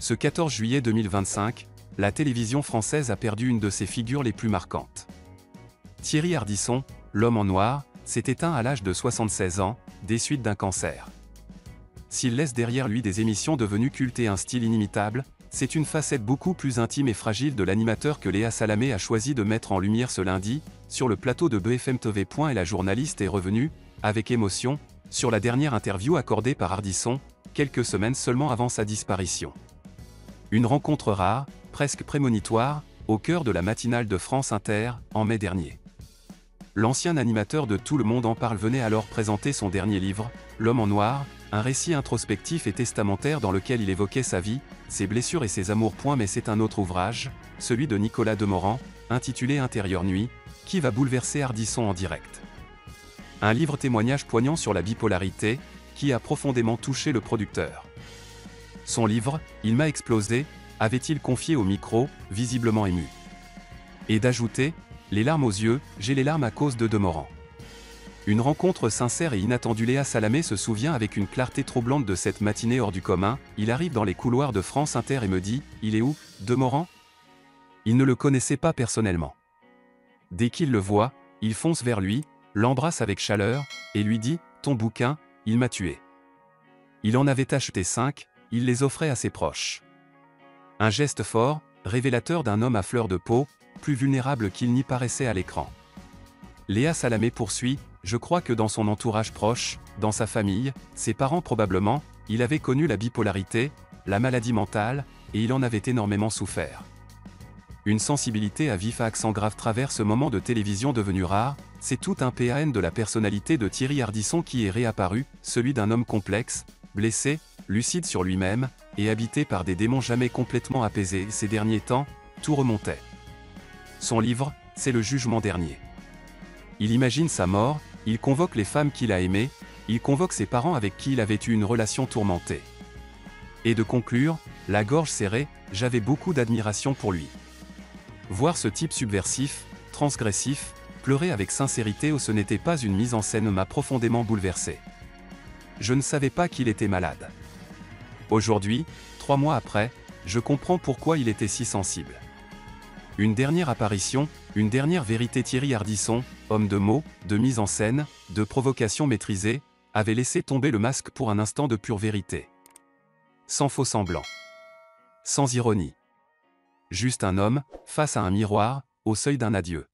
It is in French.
Ce 14 juillet 2025, la télévision française a perdu une de ses figures les plus marquantes. Thierry Ardisson, l'homme en noir, s'est éteint à l'âge de 76 ans, des suites d'un cancer. S'il laisse derrière lui des émissions devenues cultes et un style inimitable, c'est une facette beaucoup plus intime et fragile de l'animateur que Léa Salamé a choisi de mettre en lumière ce lundi, sur le plateau de BFM TV. Et la journaliste est revenue, avec émotion, sur la dernière interview accordée par Ardisson, quelques semaines seulement avant sa disparition. Une rencontre rare, presque prémonitoire, au cœur de la matinale de France Inter, en mai dernier. L'ancien animateur de Tout le monde en parle venait alors présenter son dernier livre, L'homme en noir, un récit introspectif et testamentaire dans lequel il évoquait sa vie, ses blessures et ses amours. Mais c'est un autre ouvrage, celui de Nicolas Demorand, intitulé Intérieure nuit, qui va bouleverser Ardisson en direct. Un livre témoignage poignant sur la bipolarité, qui a profondément touché le producteur. Son livre, Il m'a explosé, avait-il confié au micro, visiblement ému. Et d'ajouter, les larmes aux yeux, j'ai les larmes à cause de Demorand. Une rencontre sincère et inattendue. Léa Salamé se souvient avec une clarté troublante de cette matinée hors du commun. Il arrive dans les couloirs de France Inter et me dit, il est où, Demorand? Il ne le connaissait pas personnellement. Dès qu'il le voit, il fonce vers lui, l'embrasse avec chaleur, et lui dit, ton bouquin, il m'a tué. Il en avait acheté 5, il les offrait à ses proches. Un geste fort, révélateur d'un homme à fleur de peau, plus vulnérable qu'il n'y paraissait à l'écran. Léa Salamé poursuit, je crois que dans son entourage proche, dans sa famille, ses parents probablement, il avait connu la bipolarité, la maladie mentale, et il en avait énormément souffert. Une sensibilité à vif à accent grave traverse ce moment de télévision devenu rare, c'est tout un PAN de la personnalité de Thierry Ardisson qui est réapparu, celui d'un homme complexe, blessé, lucide sur lui-même, et habité par des démons jamais complètement apaisés. Ces derniers temps, tout remontait. Son livre, c'est le jugement dernier. Il imagine sa mort, il convoque les femmes qu'il a aimées, il convoque ses parents avec qui il avait eu une relation tourmentée. Et de conclure, la gorge serrée, j'avais beaucoup d'admiration pour lui. Voir ce type subversif, transgressif, pleurer avec sincérité ou ce n'était pas une mise en scène m'a profondément bouleversé. Je ne savais pas qu'il était malade. Aujourd'hui, 3 mois après, je comprends pourquoi il était si sensible. Une dernière apparition, une dernière vérité. Thierry Ardisson, homme de mots, de mise en scène, de provocation maîtrisée, avait laissé tomber le masque pour un instant de pure vérité. Sans faux semblant. Sans ironie. Juste un homme, face à un miroir, au seuil d'un adieu.